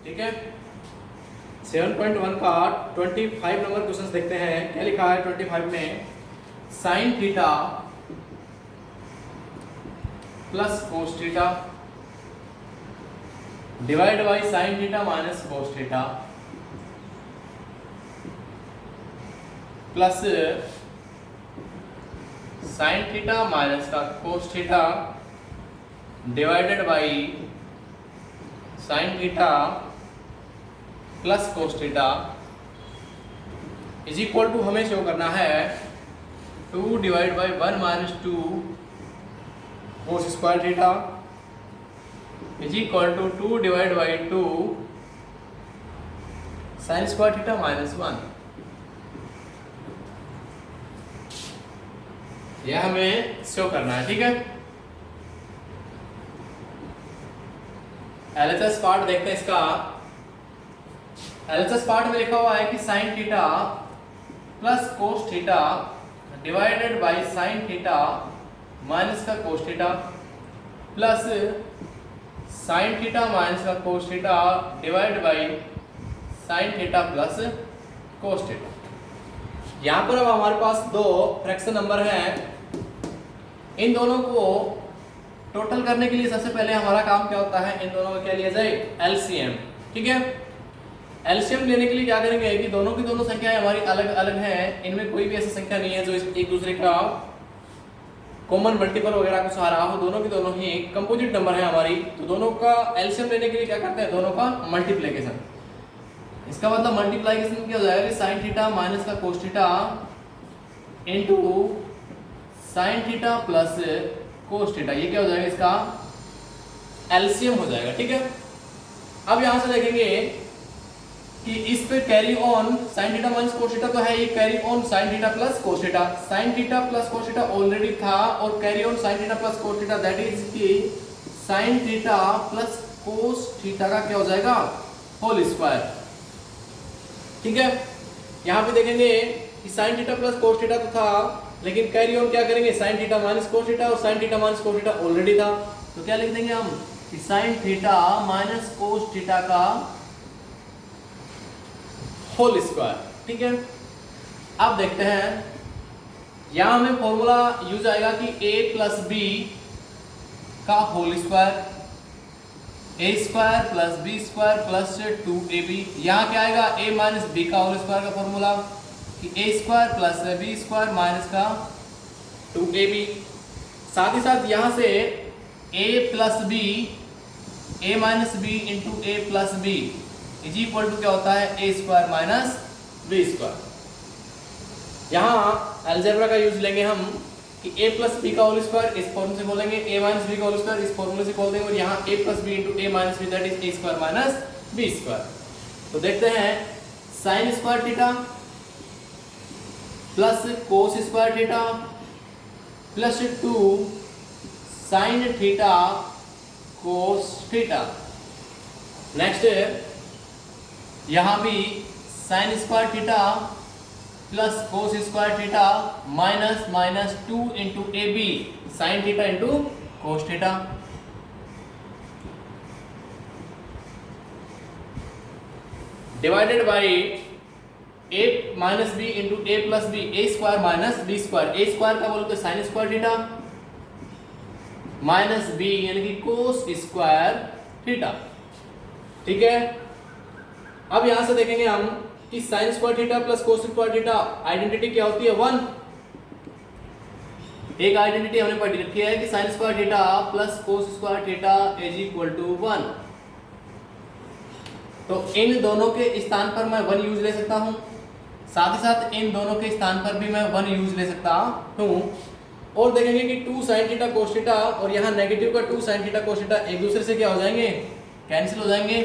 ठीक है। 7.1 का 25 नंबर क्वेश्चन देखते हैं। क्या लिखा है 25 में, sine theta plus cos theta divide by sine theta minus cos theta plus sine theta minus का cos theta divided by sine theta plus cos theta is equal to हमें शो करना है 2 divide by 1 minus 2 cos square theta is equal to 2 divide by 2 sine square theta minus 1। यह हमें show करना है। ठीक है, एलएचएस पार्ट देखते हैं इसका। एलएचएस पार्ट में लिखा हुआ है कि sine theta plus cos theta divided by sine theta minus का cos theta plus sine theta minus का cos theta divide by sine theta plus cos theta. यहाँ पर अब हमारे पास दो फ्रैक्शन नंबर हैं। इन दोनों को टोटल करने के लिए सबसे पहले हमारा काम क्या होता है, इन दोनों का क्या लिया जाए, एलसीएम। ठीक है, एलसीएम लेने के लिए क्या करेंगे कि दोनों की दोनों संख्याएं हमारी अलग अलग हैं, इनमें कोई भी ऐसी संख्या नहीं है जो एक दूसरे का कॉमन मल्टीपल वगैरह कुछ आ रहा हो। दोनों की दोनों ही कंपोजिट नंबर है हमारी, तो दोनों का एलसीएम लेने के लिए क्या करते हैं, दोनों का मल्टीप्लिकेशन। इसका मतलब मल्टीप्लिकेशन क्या हो जाएगा कि साइन थीटा माइनस का cos theta into sine theta plus cos theta, ये क्या हो जाएगा, इसका एलसीएम हो जाएगा। ठीक है, अब यहां से देखेंगे कि इस पे carry on sine theta minus cos theta तो है, ये carry on sine theta plus cos theta. Sine theta plus cos theta already था और carry on sine theta plus cos theta that is कि sine theta plus cos theta का क्या हो जाएगा, होल स्क्वायर। ठीक है, यहां पे देखेंगे कि sine theta plus cos theta तो था, लेकिन कैरी ऑन क्या करेंगे, sine theta minus cos theta, और sine theta minus cos theta already था, तो क्या लिख देंगे हम कि sine theta minus cos theta का होल स्क्वायर। ठीक है, अब देखते हैं यहां हमें फॉर्मूला यूज आएगा कि a प्लस बी का होल स्क्वायर, ए square plus b square plus 2ab। यहाँ क्या आएगा, a माइनस बी का होल स्क्वायर का फॉर्मूला कि a square plus b square minus का 2ab। साथ ही साथ यहाँ से a plus b, a minus B into A plus b is equal to क्या होता है, a square minus B square. यहाँ अलजेब्रा का यूज लेंगे हम कि a प्लस बी का होल स्क्वायर इस फॉर्मूले से बोलेंगे, a माइनस बी का होल स्क्वायर इस फॉर्मूले से बोल देंगे, और यहाँ a plus B into A minus B that is a square minus B square. तो देखते हैं sine square theta plus cos square theta plus 2 sine theta cos theta. Next यहां भी sine square theta plus cos square theta minus minus 2 into A B sine theta into cos theta. Divided by a minus B into A plus B, A square minus B square. A square का बोलते sine square theta minus B यानी कि cos square theta. ठीक है, अब यहां से देखेंगे हम कि sine square theta plus cos square theta identity क्या होती है, 1। एक आइडेंटिटी हमने पढ़ रखी है कि sine square theta plus cos square theta is equal to 1। तो इन दोनों के स्थान पर मैं 1 यूज ले सकता हूं, साथ ही साथ इन दोनों के स्थान पर भी मैं 1 यूज ले सकता हूं। और देखेंगे कि 2 साइन थीटा कोस थीटा और यहाँ नेगेटिव का 2 साइन थीटा कोस थीटा एक दूसरे से क्या हो जाएंगे, कैंसिल हो जाएंगे।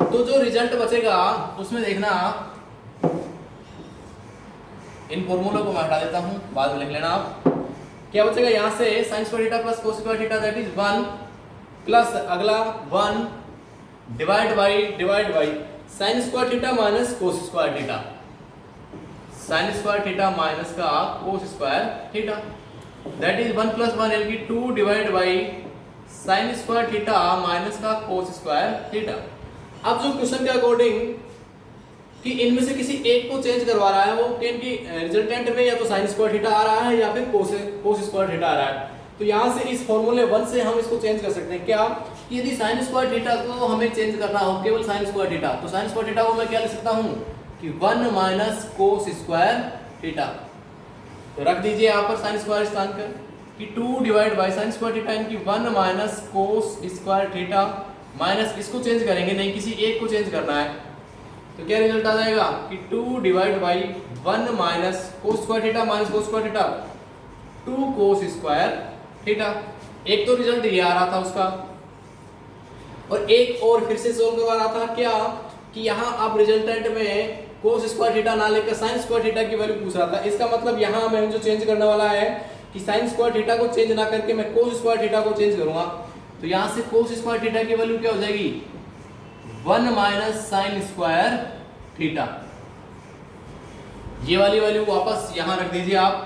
तो जो रिजल्ट बचेगा उसमें देखना, इन फॉर्मूलों को मैं हटा देता हूं, बाद में लिख लेना आप। क्या बचेगा यहाँ से sine square theta plus cos square theta that is 1 plus अगला 1 divide by sine square theta minus cos square theta, sine square theta minus का cos square theta that is 1 plus 1 यानी कि 2 divide by sine square theta minus का cos square theta. अब जो question के according कि इनमें से किसी एक को चेंज करवा रहा है, वो इनकी रिजल्टेंट में या तो साइन स्क्वायर थीटा आ रहा है या फिर कोस स्क्वायर थीटा आ रहा है। तो यहाँ से इस फॉर्मूले 1 से हम इसको चेंज कर सकते हैं। क्या? यदि साइन स्क्वायर थीटा को हमें चेंज करना हो, केवल साइन स्क्वायर थीटा, तो साइन स्क्वायर थीटा को मैं क्या लिख सकता हूँ कि 1 माइनस कोस स्क्वायर थीटा। तो रख दीजिए यहाँ पर साइन स्क्वायर स्थान पर कि 2 divide by sine square theta इनकी 1 minus cos square theta minus इसको चेंज करेंगे नहीं, किसी एक को चेंज करना है। तो क्या रिजल्ट आ जाएगा कि 2 divide by 1 minus cos square theta minus cos square theta 2 cos square theta. एक तो रिजल्ट ये आ रहा था उसका, और एक और फिर से सोल्व करवा रहा था। क्या कि यहाँ आप रिजल्टेंट में कोस स्क्वायर थीटा ना लेकर साइन स्क्वायर थीटा की वैल्यू पूछ रहा था। इसका मतलब यहाँ मैं जो चेंज करने वाला है कि साइन स्क्वायर थीटा को चेंज ना करके मैं कोस स्क्वायर थीटा को चेंज करूंगा। तो यहाँ से कोस स्क्वायर थीटा की वैल्यू क्या हो जाएगी 1 माइनस साइन स्क्वायर थीटा। ये वाली वैल्यू वापस यहाँ रख दीजिए आप,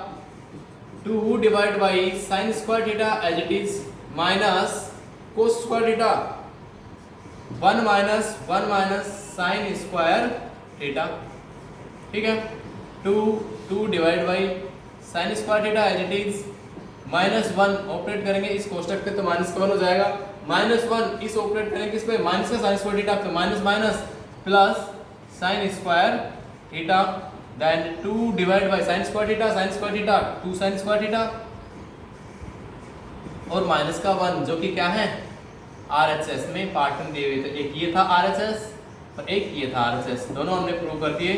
2 divide by sine square theta as it is minus cos square theta 1 minus sine square theta. ठीक है, 2 divide by sine square theta as it is minus 1 operate करेंगे इस कोष्टक पे तो माइनस का 1 हो जाएगा, माइनस 1 इस ऑपरेट करेंगे किस पे माइनस का साइन स्क्वायर थीटा, तो minus minus plus sine square theta, then 2 divide by sine square theta 2 sine square theta और माइनस का 1 जो कि क्या है RHS में पार्ट में दिए हुए थे। एक ये था RHS और एक ये था RHS, दोनों हमने प्रूव कर दिए।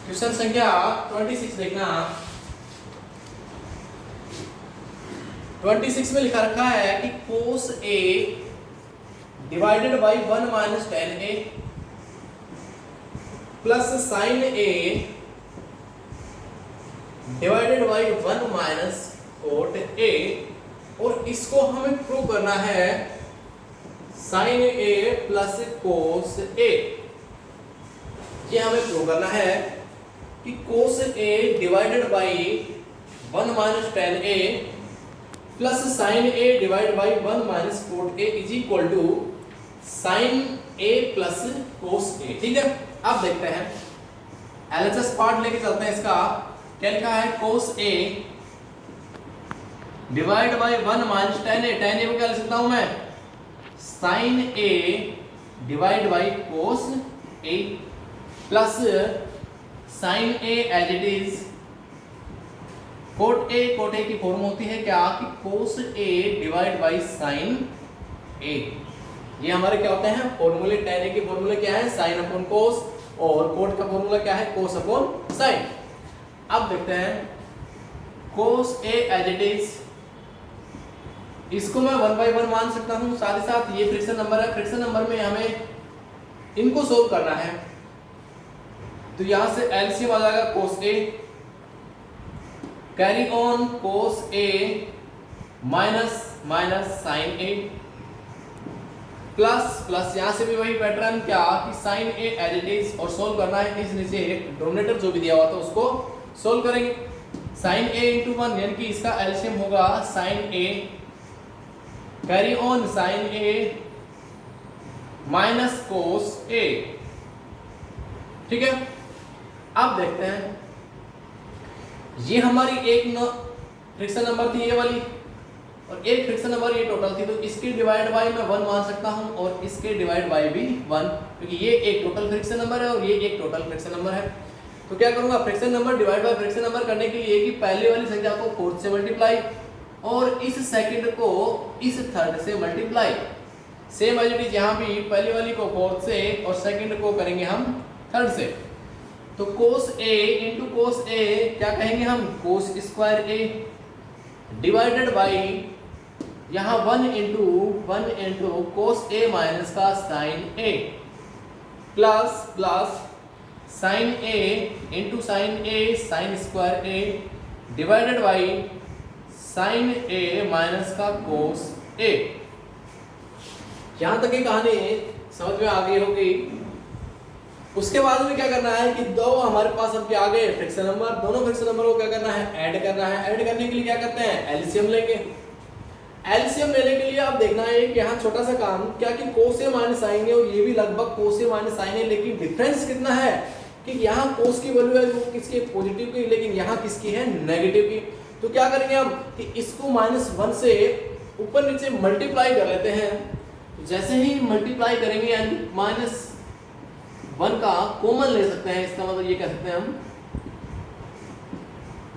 क्वेश्चन संख्या 26 देखना। 26 में लिखा रखा है कि cos A divided by 1 minus tan A plus sin A divided by 1 minus cot A, और इसको हमें प्रूव करना है sin A plus cos A। ये हमें प्रूव करना है कि cos A divided by 1 minus tan A plus sin A divide by 1 minus cot A is equal to sin A plus cos A। ठीक है, अब देखते हैं LHS पार्ट लेके चलते हैं। इसका क्या लिखा है cos A divide by 1 minus tan A, tan A को क्या लिख सकता हूं मैं sin A divide by cos A plus sin A as it is cot A की फॉर्म होती है क्या कि cos A divide by sin A। ये हमारे क्या होते हैं फॉर्मूले, tan A की फॉर्मूला क्या है sin अपॉन cos और cot का फॉर्मूला क्या है cos अपॉन sin। अब देखते हैं cos A as it is, इसको मैं 1 बाई 1 मान सकता हूं, साथ ही साथ ये फ्रिक्शन नंबर है, फ्रिक्शन नंबर में हमें इनको सोल्व करना है। तो यहां से एलसीएम आ जाएगा cos A, carry on cos A minus minus sin A plus यहां से भी वही पैटर्न क्या कि sin A as it is, और सोल्व करना है इस नीचे डिनोमिनेटर जो भी दिया हुआ था उसको सोल्व करेंगे। sin A into 1 यानी कि इसका एलसीएम होगा sin A, carry on sin A minus cos A। ठीक है, अब देखते हैं ये हमारी एक फ्रिक्शन नंबर थी ये वाली, और एक फ्रिक्शन नंबर ये टोटल थी, तो इसके डिवाइड बाय मैं 1 मान सकता हूं और इसके डिवाइड बाय भी 1, क्योंकि ये एक टोटल फ्रिक्शन नंबर है और ये एक टोटल फ्रिक्शन नंबर है। तो क्या करूंगा friction number divide by friction number करने के लिए कि पहले वाली संख्या को फोर्थ से मल्टीप्लाई और इस सेकंड को इस थर्ड से multiply. Same as it is यहाँ भी पहली वाली को फोर्थ से और सेकंड को करेंगे हम थर्ड से। तो cos A into cos A क्या कहेंगे हम cos square A divided by यहाँ 1 इंटू cos A माइनस का sin A plus sin A into sin A sin square A divided by sin A minus का cos A। यहाँ तक की कहानी समझ में आ गई होगी। उसके बाद में क्या करना है कि दो हमारे पास अब क्या आ गए फ्रैक्शन नंबर, दोनों फ्रैक्शन नंबर को क्या करना है ऐड करना है। ऐड करने के लिए क्या करते हैं एलसीएम लेंगे। एलसीएम लेने के लिए आप देखना है कि यहाँ छोटा सा काम क्या कि कोस ए माइनस साइन है और ये भी लगभग कोस ए माइनस साइन है, लेकिन डिफरेंस कितना है कि यहाँ कोस की वैल्यू है वो किसके पॉजिटिव की, लेकिन यहाँ किसकी है नेगेटिव की। तो क्या करेंगे हम कि इसको -1 से ऊपर नीचे मल्टीप्लाई कर लेते हैं। जैसे ही मल्टीप्लाई करेंगे यानी -1 का कॉमन ले सकते हैं, इसका मतलब ये कह सकते हैं हम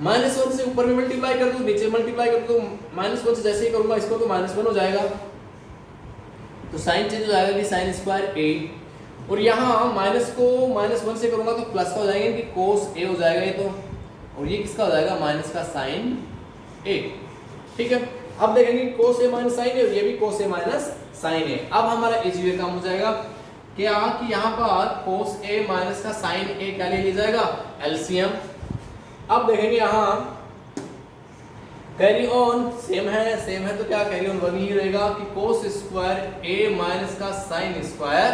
-1 से ऊपर में मल्टीप्लाई कर दूं नीचे मल्टीप्लाई कर दूं, -1 से जैसे ही करूंगा इसको तो -1 हो जाएगा, तो साइन चेंज हो जाएगा कि साइन स्क्वायर ए, और यहाँ माइनस को -1 से करूंगा तो प्लस का हो जाएगा कि कोस ए हो जाएगा ये तो, और ये किसका हो जाएगा माइनस का साइन ए। ठीक है, अब देखेंगे कोस ए माइनस साइन ए और ये भी कोस ए माइनस साइन ए। अब हमारा इजी वे काम हो जाएगा क्या कि यहाँ पर कोस ए माइनस का साइन ए क्या ले लिया जाएगा एलसीएम। अब देखेंगे यहाँ कैरी ऑन सेम है तो क्या कैरी ऑन वही रहेगा कि कोस स्क्वायर ए माइनस का साइन स्क्वायर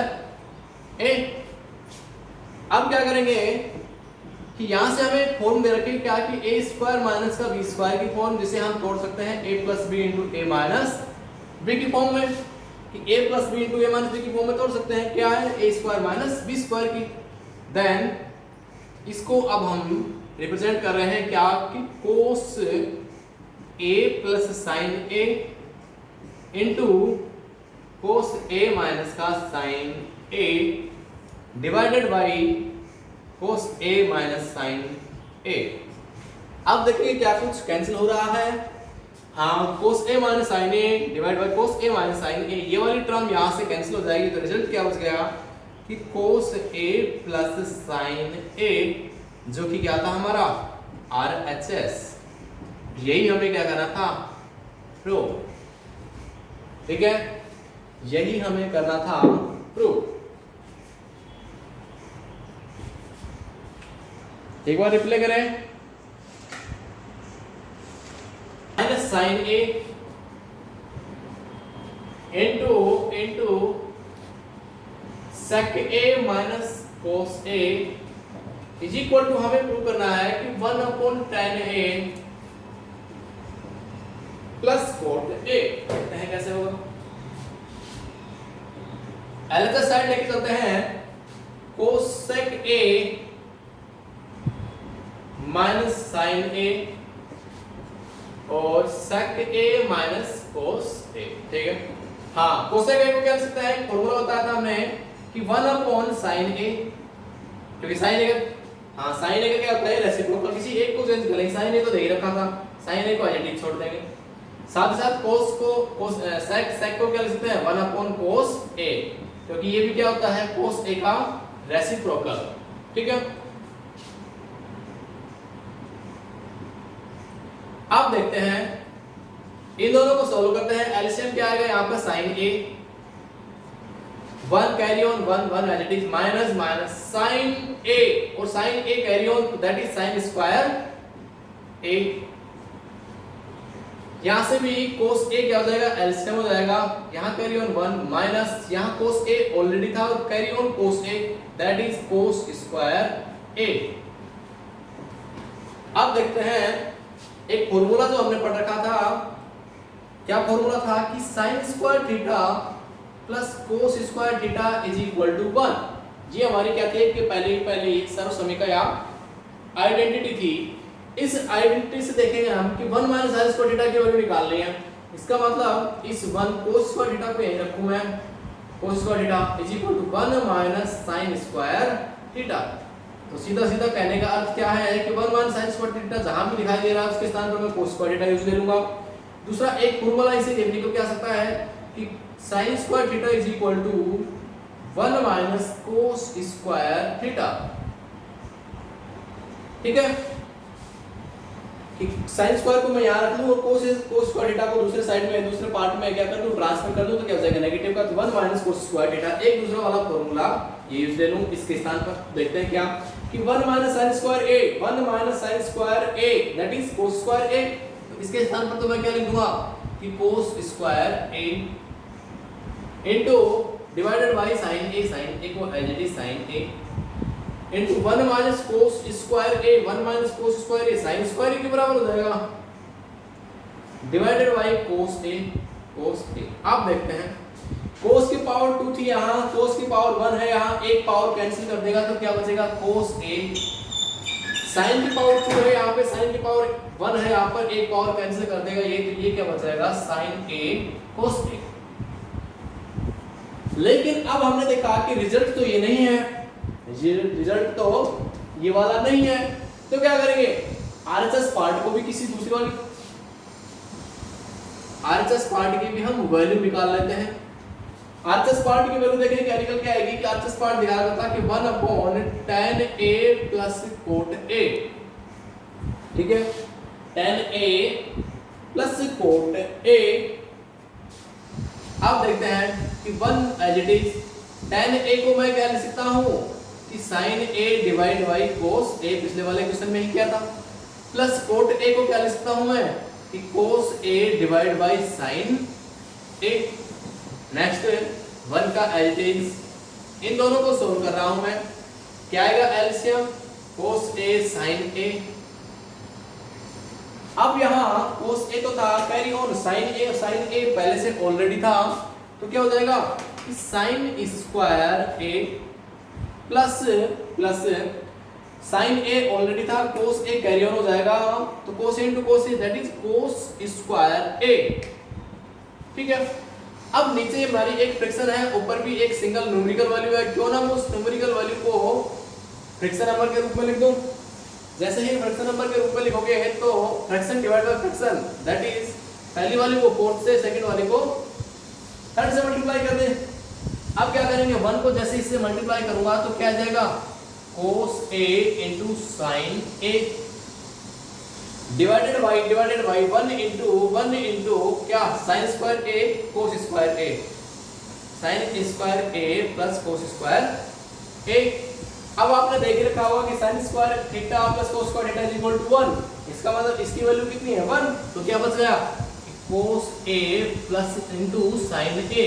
ए। अब क्या करेंगे कि यहां से हमें फॉर्म दे रखे क्या कि ए स्क्वायर माइनस का बी स्क्वायर की फॉर्म, जिसे हम तोड़ सकते हैं ए plus B into A minus B की फॉर्म में, कि ए plus B into A minus B की फॉर्म में तोड़ सकते हैं। क्या है ए स्क्वायर माइनस बी स्क्वायर की। देन इसको अब हम रिप्रेजेंट कर रहे हैं क्या कि कोस ए plus sign A into cos a minus का sign A divided by cos a minus sine a. अब देखिए क्या कुछ कैंसिल हो रहा है, हाँ cos a minus sine a divide by cos a minus sine a, ये वाली टर्म यहाँ से कैंसिल हो जाएगी, तो रिजल्ट क्या बच गया कि कोस ए प्लस साइन ए, जो कि क्या था हमारा RHS, यही हमें क्या करना था प्रूव। ठीक है, यही हमें करना था प्रूव। एक बार रिप्लाई करें, minus sine A into sec A minus cos A is equal to, हमें प्रूव करना है कि 1/10a प्लस कोट ए। देखते हैं कैसे होगा। एलएचएस साइड लेके चलते हैं, cosec A minus sine a और सेक ए माइनस कोस ए। ठीक है, हाँ कोसेक ए को क्या लिख सकते हैं, फॉर्मूला बताया था हमने कि 1/sin ए, क्योंकि साइन ए का, हाँ साइन ए का क्या होता है रेसिप्रोकल, किसी एक को चेंज करेंगे, साइन ए तो दे ही रखा था, साइन ए को एज इट इज छोड़ देंगे। साथ ही साथ कोस को सेक को क्या लिख सकते हैं 1/cos ए, क्योंकि ये भी क्या होता है कोस ए का रेसिप्रोकल। ठीक है, अब देखते हैं इन दोनों को सॉल्व करते हैं। एलसीएम क्या आएगा यहाँ पे sine a, 1 carry on 1 as it is minus minus sine a, और sine a carry on that is sine square a. यहां से भी कोस ए क्या हो जाएगा एलसीएम हो जाएगा, यहां कैरी ऑन 1 माइनस यहां कोस ए ऑलरेडी था और carry on cos a that is cos square a. अब देखते हैं एक फॉर्मूला जो हमने पढ़ रखा था, क्या फॉर्मूला था कि sin square theta plus cos square theta is equal to 1। ये हमारी क्या थी कि पहली सर्व समीकरण आइडेंटिटी थी। इस आइडेंटिटी से देखेंगे हम कि 1 माइनस sin स्क्वायर थीटा की वैल्यू निकालनी है। इसका मतलब इस 1 कोस स्क्वायर थीटा को यहीं रखूं मैं, cos square theta is equal to 1 minus sin square theta. तो सीधा सीधा कहने का अर्थ क्या है कि 1 माइनस sin स्क्वायर थीटा जहां भी दिखाई दे रहा है उसके स्थान पर मैं कोस स्क्वायर थीटा यूज ले लूंगा। दूसरा एक फॉर्मूला इसे देखने को क्या सकता है कि sin square theta is equal to 1 minus cos square theta. ठीक है, कि sin स्क्वायर को मैं यहां रख लूं और कोस स्क्वायर थीटा को दूसरे साइड में दूसरे पार्ट में क्या कर दूं ट्रांसफर कर दूं, तो क्या हो जाएगा नेगेटिव का, तो 1 माइनस कोस स्क्वायर थीटा। एक दूसरा वाला फॉर्मूला ये यूज ले लूं इसके स्थान पर। देखते हैं क्या कि 1 minus sin square a, 1 minus sin square a that is cos square a। तो इसके स्थान पर तो मैं क्या लिख दूंगा कि cos square a into divided by sin a को as it is sin a। Into 1 minus cos square a, 1 minus cos square a sine square a के बराबर हो जाएगा, डिवाइडेड बाई कोस ए, कोस ए। आप देखते हैं कोस की पावर 2 थी यहाँ, कोस की पावर 1 है यहाँ, एक पावर कैंसिल कर देगा तो क्या बचेगा कोस ए, साइन की पावर 2 है यहाँ पे, साइन की पावर 1 है यहाँ पर, एक पावर कैंसिल कर देगा ये, तो ये क्या बचेगा साइन ए कोस ए। लेकिन अब हमने देखा कि रिजल्ट तो ये नहीं है, रिजल्ट तो ये वाला नहीं है, तो क्या करेंगे आरएचएस पार्ट को भी किसी दूसरी वाली आरएचएस पार्ट की भी हम वैल्यू निकाल लेते हैं। आरएचएस पार्ट की वैल्यू देखें क्या निकल के आएगी कि आरएचएस पार्ट दिखा रहा था कि 1/tan a plus cot a, ठीक है, tan a plus cot a। अब देखते हैं कि 1 as it is, tan a को मैं क्या लिख सकता हूं कि sin a divide by cos a, पिछले वाले क्वेश्चन में ही किया था, प्लस कोट a को क्या लिख सकता हूं मैं कि cos a divide by sin a। Next 1 का एज इट इज, इन दोनों को सोल्व कर रहा हूं मैं, क्या आएगा LCM cos a sin a। अब यहाँ cos a तो था, कैरी ऑन sin a पहले से ऑलरेडी था, तो क्या हो जाएगा कि sin square a plus sin a already था, cos a कैरी ऑन हो जाएगा, तो cos a into cos a that is cos square a, ठीक है। अब नीचे हमारी एक फ्रैक्शन है, ऊपर भी एक सिंगल न्यूमेरिकल वैल्यू है, क्यों ना मैं उस न्यूमेरिकल वैल्यू को फ्रैक्शन नंबर के रूप में लिख दूं। जैसे ही फ्रैक्शन नंबर के रूप में लिखोगे तो fraction divide by fraction that is पहली वाली को फोर्थ से, सेकंड वाली को थर्ड से मल्टीप्लाई कर दें। अब क्या करेंगे 1 को जैसे इससे मल्टीप्लाई करूंगा तो क्या आ जाएगा cos a into sin a divided by 1 into क्या sin square a cos square a, sin square a plus cos square a। अब आपने देख रखा होगा कि sin square theta plus cos square theta is equal to 1, इसका मतलब इसकी वैल्यू कितनी है 1, तो क्या बच गया cos a plus into sin a,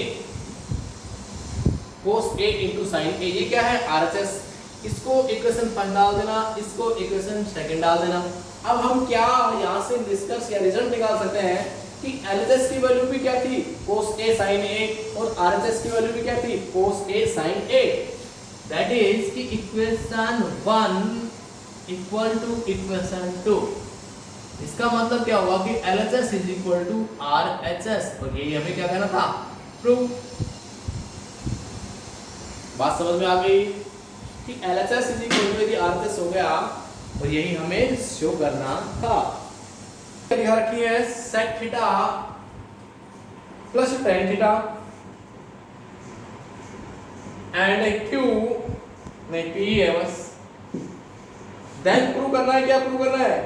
cos a into sin a, ये क्या है आरएचएस। इसको इक्वेशन 1 डाल देना, इसको इक्वेशन 2 डाल देना। अब हम क्या यहाँ से डिस्कस या रिजल्ट निकाल सकते हैं कि एलएचएस की वैल्यू भी क्या थी cos a sin a, और आरएचएस की वैल्यू भी क्या थी cos a sin a, that is कि इक्वेशन 1 इक्वल टू इक्वेशन 2। इसका मतलब क्या होगा कि LHS इज इक्वल टू RHS, और यही हमें क्या कहना था प्रूव। बात समझ में आ गई कि LHS इज इक्वल टू यदि RHS हो गया, और यही हमें शो करना था। लिखा रखी है sec theta plus tan theta and Q नहीं P है बस। देन प्रूव करना है, क्या प्रूव करना है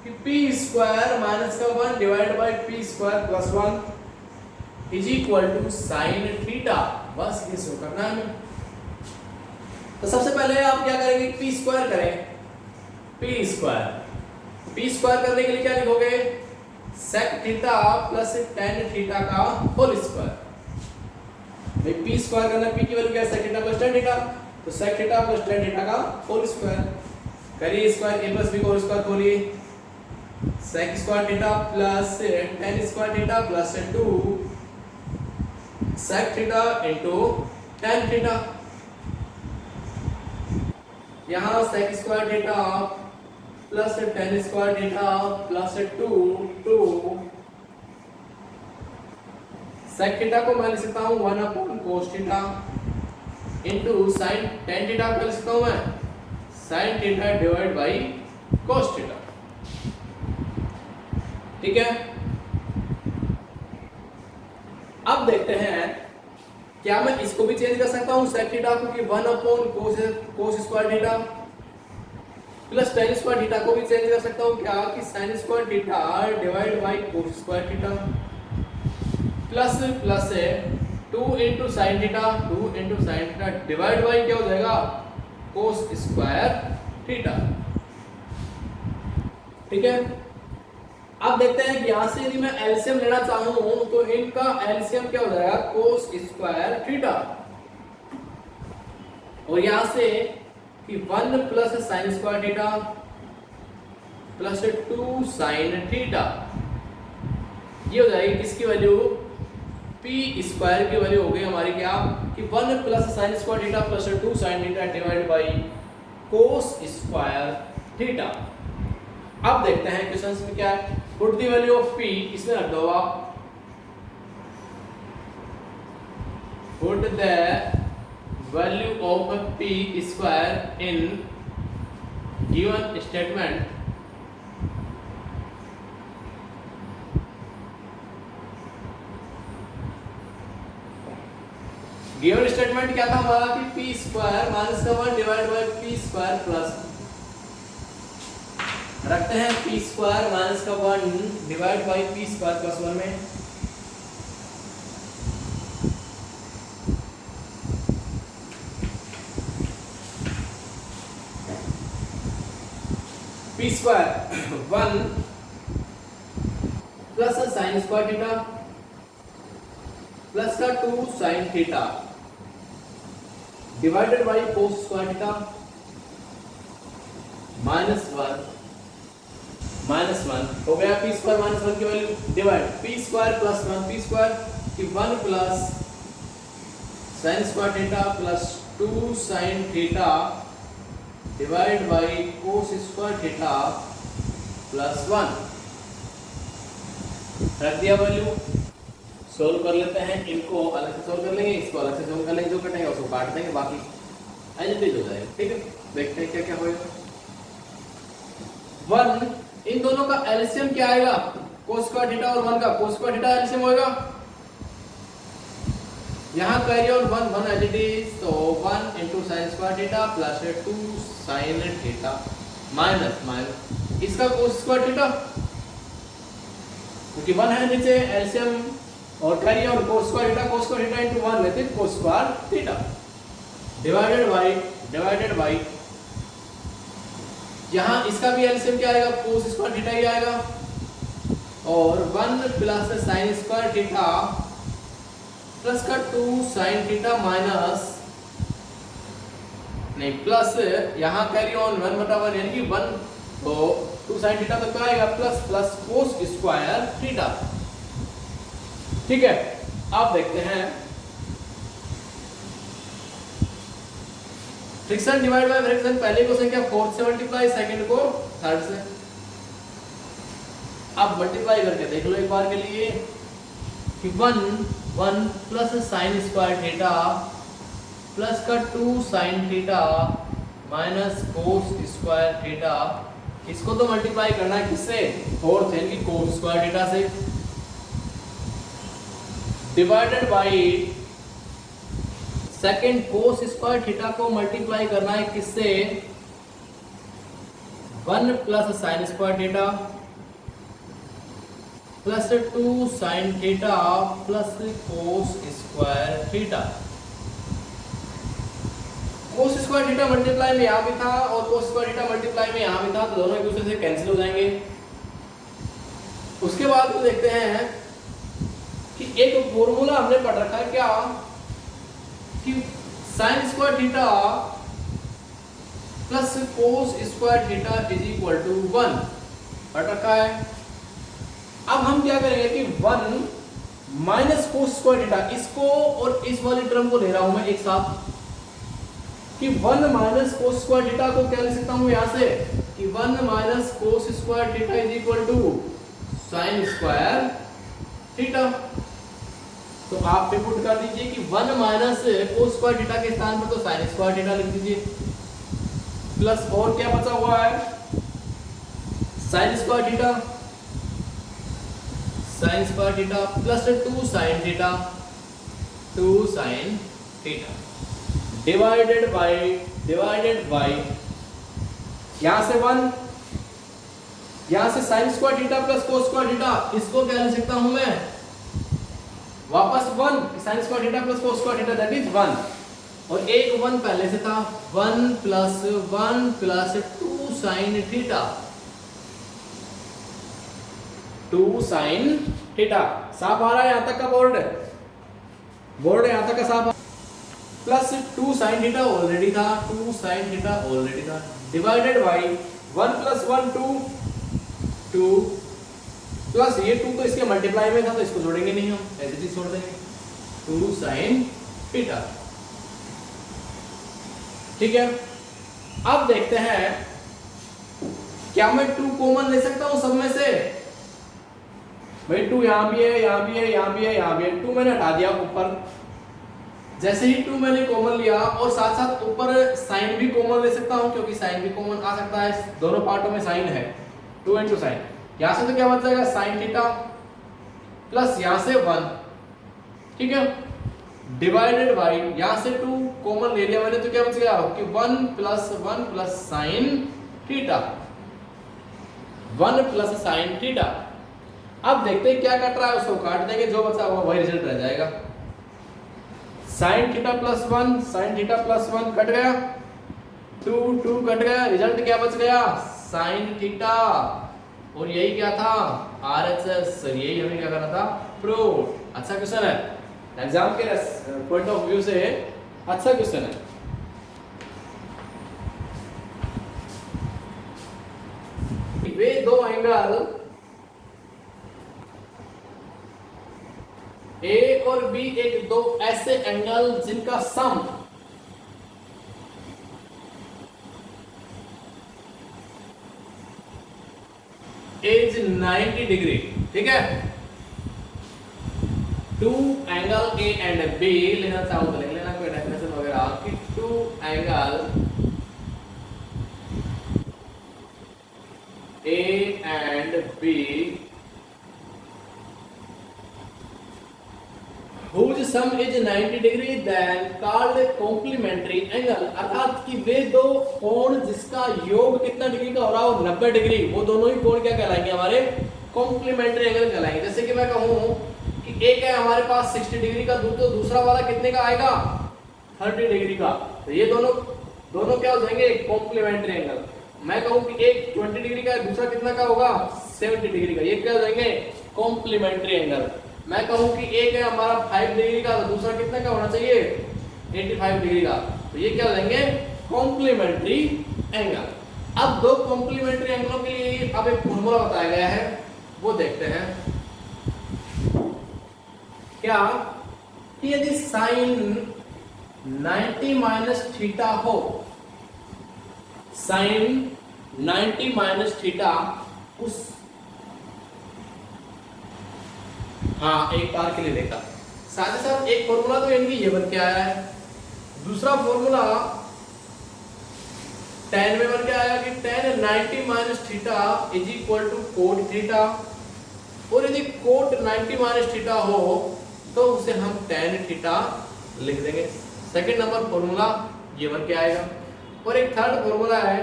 कि p स्क्वायर माइनस का 1 divide by p square plus 1 is equal to sine theta, बस ये शो करना है हमें। तो सबसे पहले आप क्या करेंगे p स्क्वायर करें, p स्क्वायर करने के लिए क्या लिखोगे sec theta plus tan theta का होल स्क्वायर। भाई p स्क्वायर करना, p की वैल्यू क्या है sec theta plus tan theta, तो sec theta plus tan theta का होल स्क्वायर करिए, स्क्वायर a प्लस b का होल स्क्वायर खोलिए, sec square theta plus tan square theta plus 2 sec theta into tan theta. यहाँ sec square theta plus tan square theta plus 2 sec theta को मैं लिख सकता हूँ 1 cos theta into sin tan theta को लिख सकता हूँ मैं sin theta divide by cos theta, ठीक है। अब देखते हैं क्या मैं इसको भी चेंज कर सकता हूँ sec थीटा को कि 1 cos square theta plus tan square theta को भी चेंज कर सकता हूँ क्या कि sin square theta divide by cos square theta plus 2 into sine theta divide by क्या हो जाएगा cos स्क्वायर थीटा, ठीक है। अब देखते हैं कि यहां से यदि मैं एलसीएम लेना चाहूं तो इनका एलसीएम क्या हो जाएगा cos स्क्वायर थीटा, और यहां से कि 1 plus sine square theta plus 2 sine theta, ये हो जाएगी किसकी वैल्यू, पी स्क्वायर की वैल्यू हो गई हमारी क्या, कि 1 plus sine square theta plus 2 sine theta divide by cos square theta. अब देखते हैं क्वेश्चन में क्या है, put the value of P, इसमें रख दो आप, put the value of P square in given statement given statement क्या था हमारा कि पी स्क्वायर माइनस का 1 divide by P square plus, रखते हैं पी स्क्वायर माइनस का 1 divide by P square plus 1 में, P square 1 plus sine square theta plus का 2 sine theta divided by cos square theta minus 1 हो गया, P square minus 1 की value divide P square plus 1, P square की 1 plus sine square theta plus 2 sine theta divide by cos square theta plus 1, रख दिया value. Solve कर लेते हैं, इनको अलग से सोल्व कर लेंगे, इसको अलग से सोल्व कर लेंगे, जो कटेगा उसको काट देंगे, बाकी एज इट इज हो जाएगा। ठीक है, देखते हैं क्या क्या होगा। 1 इन दोनों का एलसीएम क्या आएगा, कोस स्क्वायर थीटा और 1 का कोस स्क्वायर थीटा एलसीएम होएगा, यहाँ carry on 1 as it is, तो 1 into sin square theta plus 2 sin theta minus इसका कोस स्क्वायर थीटा, क्योंकि 1 है नीचे एलसीएम, और carry on cos square theta into 1 लेते हैं कोस स्क्वायर थीटा डिवाइडेड बाई यहाँ इसका भी एलसीएम क्या आएगा, कोस स्क्वायर थीटा ही आएगा, और 1 plus sine square theta plus का 2 साइन थीटा माइनस नहीं प्लस यहाँ कैरी ऑन 1/1 यानी कि 1 तो 2 साइन थीटा तो क्या आएगा plus plus cos square theta. ठीक है, आप देखते हैं फ्रिक्शन डिवाइड बाय फ्रिक्शन, पहले क्वेश्चन क्या 4 से मल्टीप्लाई, सेकंड को 3rd से। अब मल्टीप्लाई करके देख लो एक बार के लिए कि 1 plus sine square theta plus का 2 sine theta minus cos square theta, इसको तो मल्टीप्लाई करना है किससे, 4th यानी कि कोस स्क्वायर थीटा से, divided by second cos square theta को मल्टीप्लाई करना है किससे, 1 plus sine square theta plus 2 sine theta plus cos square theta. कोस स्क्वायर थीटा मल्टीप्लाई में यहाँ भी था और कोस स्क्वायर थीटा मल्टीप्लाई में यहाँ भी था, तो दोनों एक दूसरे से कैंसिल हो जाएंगे। उसके बाद तो देखते हैं कि एक फॉर्मूला हमने पढ़ रखा है क्या, कि sine square theta plus cos square theta is equal to 1 पढ़ रखा है। अब हम क्या करेंगे कि 1 माइनस कोस स्क्वायर थीटा, इसको और इस वाली टर्म को ले रहा हूं मैं एक साथ, कि 1 माइनस कोस स्क्वायर थीटा को क्या लिख सकता हूं यहां से, कि 1 minus cos square theta is equal to sine square theta. तो आप भी पुट कर दीजिए कि 1 माइनस कोस स्क्वायर थीटा के स्थान पर तो साइन स्क्वायर थीटा लिख दीजिए, प्लस और क्या बचा हुआ है, sign square theta plus 2 sine theta divided bye यहां से 1, यहां से sine square theta plus cos square theta, इसको क्या लिख सकता हूं मैं वापस 1, sign square theta plus cos square theta that is 1, और एक 1 पहले से था, 1 plus 2 sine theta 2 sine theta. साफ आ रहा है यहां तक का बोर्ड यहां तक का साफ। प्लस 2 साइन थीटा ऑलरेडी था, 2 साइन थीटा ऑलरेडी था, डिवाइडेड बाई 1 प्लस 1 2 2 प्लस ये 2 तो इसके मल्टीप्लाई में था तो इसको जोड़ेंगे नहीं हम, ऐसे ही छोड़ देंगे 2 साइन थीटा। ठीक है, अब देखते हैं क्या मैं 2 कॉमन ले सकता हूं सब में से? भाई 2 यहां भी है, यहां भी है, यहां भी है, यहां भी है, 2 मैंने हटा दिया ऊपर। जैसे ही 2 मैंने कॉमन लिया और साथ साथ ऊपर साइन भी कॉमन ले सकता हूं क्योंकि साइन भी कॉमन आ सकता है, दोनों पार्टों में साइन है, 2 इंटू साइन। यहां से तो क्या बच जाएगा साइन थीटा प्लस यहां से 1, ठीक है, डिवाइडेड बाई यहां से 2 कॉमन ले लिया मैंने तो क्या बच गया कि 1 plus sine theta, 1 plus sine theta. अब देखते हैं क्या कट रहा है, उसको काट देंगे, जो बचा हुआ वही रिजल्ट रह जाएगा। Sign theta plus 1 sign theta plus 1 cut गया, 2 कट गया, रिजल्ट क्या बच गया साइन थीटा। और यही क्या था RHS, यही हमें क्या करना था प्रूव। अच्छा क्वेश्चन है, एग्जाम के पॉइंट ऑफ व्यू से अच्छा क्वेश्चन है। वे दो एंगल A और B एक दो ऐसे एंगल जिनका सम इज 90 डिग्री, ठीक है। 2 एंगल A एंड B लेना चाहो तो लिख लेना, कोई डेफिनेशन वगैरह कि 2 angle A and B whose sum is 90 degree then called complementary angle, अर्थात कि वे दो कोण जिसका योग कितना डिग्री का हो रहा हो 90 डिग्री, वो दोनों ही कोण क्या कहलाएंगे हमारे कॉम्प्लीमेंट्री एंगल कहलाएंगे। जैसे कि मैं कहूं कि एक है हमारे पास 60 डिग्री का, तो दूसरा वाला कितने का आएगा 30 डिग्री का, तो ये दोनों क्या हो जाएंगे कॉम्प्लीमेंट्री एंगल। मैं कहूं कि एक 20 डिग्री का है, दूसरा कितना का होगा 70 डिग्री का, ये क्या हो जाएंगे कॉम्प्लीमेंट्री एंगल। मैं कहूं कि एक है हमारा 5 डिग्री का, तो दूसरा कितने का होना चाहिए 85 डिग्री का, तो ये क्या हो जाएंगे कॉम्प्लीमेंट्री एंगल। अब दो कॉम्प्लीमेंट्री एंगलों के लिए अब एक फॉर्मूला बताया गया है, वो देखते हैं। क्या कि यदि साइन 90 माइनस थीटा हो, साइन 90 माइनस थीटा उस हाँ एक बार के लिए देखा, साथ ही साथ एक फॉर्मूला तो इनकी ये बन के आया है, दूसरा फॉर्मूला tan में बन के आया कि tan 90 minus theta is equal to cot theta, और यदि कोट 90 माइनस थीटा हो तो उसे हम tan थीटा लिख देंगे। सेकंड नंबर फॉर्मूला ये बन के आएगा। और एक थर्ड फॉर्मूला है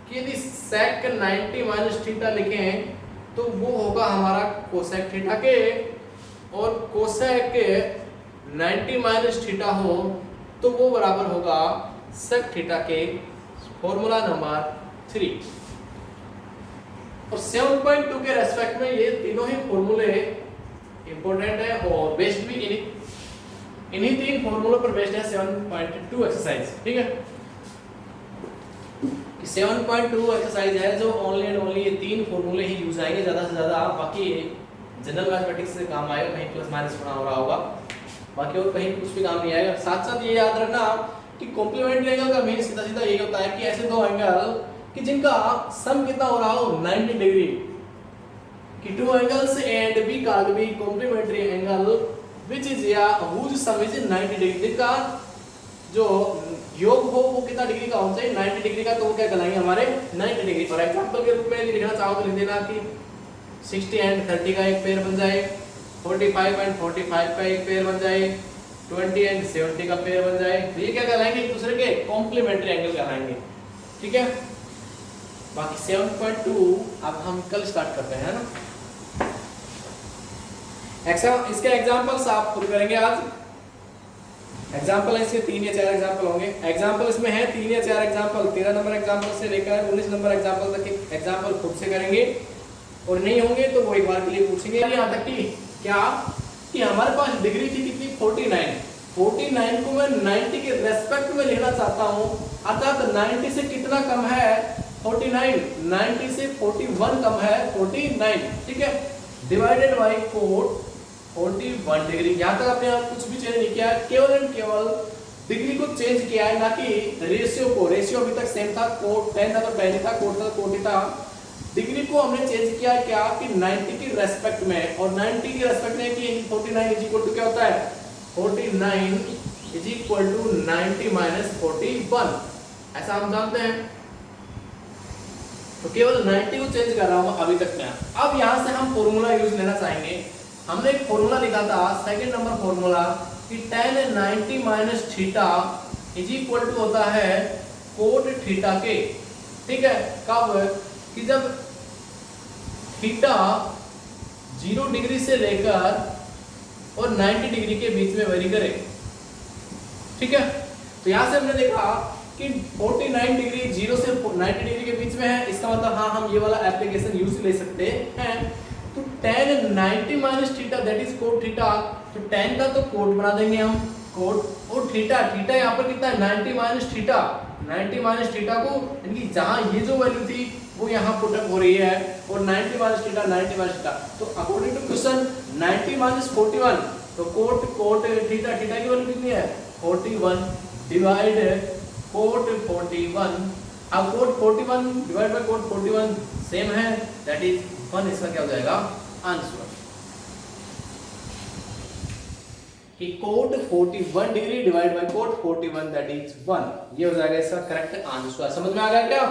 कि यदि sec 90 माइनस थीटा लिखें तो वो होगा हमारा कोसेक थीटा के, और कोसेक 90 माइनस थीटा हो तो वो बराबर होगा सेक थीटा के, फॉर्मूला नंबर 3। और 7.2 के रेस्पेक्ट में ये तीनों ही फॉर्मूले इंपॉर्टेंट है और बेस्ड भी इन्हीं 3 फॉर्मूलों पर बेस्ड है 7.2 एक्सरसाइज, ठीक है। कि 7.2 एक्सरसाइज है जो ओनली एंड ओनली ये 3 फॉर्मूले ही यूज आएंगे ज्यादा से ज्यादा, बाकी जनरल मैथमेटिक्स से काम आएगा, कहीं प्लस माइनस पढ़ा हो रहा होगा, बाकी और कहीं कुछ भी काम नहीं आएगा। साथ साथ ये याद रखना कि कॉम्प्लीमेंट्री एंगल का मेन सीधा सीधा यही होता है कि ऐसे दो एंगल कि जिनका सम कितना हो रहा हो 90 डिग्री, कि 2 angles and be called be complementary angle which is या whose sum is 90 डिग्री, जिनका जो योग हो वो कितना डिग्री का होना चाहिए 90 डिग्री का, तो वो क्या कहलाएंगे हमारे 90 डिग्री। फॉर एग्जांपल के रूप में यदि लिखना चाहो तो लिख देना कि 60 एंड 30 का एक पेयर बन जाए, 45 एंड 45 का एक पेयर बन जाए, 20 एंड 70 का पेयर बन जाए, तो ये क्या कहलाएंगे एक दूसरे के कॉम्प्लीमेंट्री एंगल कहलाएंगे, ठीक है। बाकी 7.2 अब हम कल स्टार्ट करते हैं ना। इसके एग्जांपल्स आप खुद करेंगे आज। एग्जांपल है इसके 3 या 4 एग्जांपल होंगे। एग्जांपल इसमें है 3 या 4 एग्जांपल, 13 नंबर एग्जांपल से लेकर 19 नंबर एग्जांपल तक के एग्जांपल खुद से करेंगे, और नहीं होंगे तो वो एक बार के लिए पूछेंगे। यहाँ तक कि क्या कि हमारे पास डिग्री थी कितनी 49, 49 को मैं 90 के रेस्पेक्ट में लेना चाहता हूं, अर्थात 90 से कितना कम है 49, 90 से 41 कम है 49, ठीक है, डिवाइडेड बाय कोट 41 डिग्री। यहां तक आपने कुछ भी चेंज नहीं किया, केवल एंड केवल डिग्री को चेंज किया है, ना कि रेशियो को। रेशियो अभी तक सेम था, कोट 10 था तो 10 था, कोट था तो कोट था। डिग्री को हमने चेंज किया क्या कि 90 की रेस्पेक्ट में, और 90 की रेस्पेक्ट में कि 49 इज इक्वल टू क्या होता है 49 इज इक्वल टू 90 माइनस 41, ऐसा हम जानते हैं। तो केवल 90 को चेंज कर रहा हूं अभी तक में। अब यहां से हम फॉर्मूला यूज लेना चाहेंगे। हमने एक फॉर्मूला लिखा था, सेकंड नंबर फॉर्मूला, कि tan 90 minus theta is equal to होता है कोट थीटा के, ठीक है। कब कि जब थीटा 0 डिग्री से लेकर और 90 डिग्री के बीच में वेरी करे, ठीक है। तो यहां से हमने देखा कि 49 डिग्री 0 से 90 डिग्री के बीच में है, इसका मतलब हाँ हम ये वाला एप्लीकेशन यूज ले सकते हैं। तो tan 90 minus theta that is cot theta, तो tan का तो कोट बना देंगे हम कोट, और थीटा, थीटा यहाँ पर कितना है 90 माइनस थीटा, 90 माइनस थीटा को यानी कि जहां ये जो वैल्यू थी वो यहाँ पुट अप हो रही है, और 90 माइनस थीटा 90 माइनस थीटा, तो अकॉर्डिंग टू क्वेश्चन 90 माइनस 41, तो कोट कोट थीटा, थीटा की वैल्यू कितनी है 41 डिवाइड कोट 41, अब cot 41 divide by cot 41 same है, दैट इज 1। इसका क्या हो जाएगा आंसर कि cot 41 degree divide by cot 41 that is 1, ये हो जाएगा इसका करेक्ट आंसर। समझ में आ गया क्या?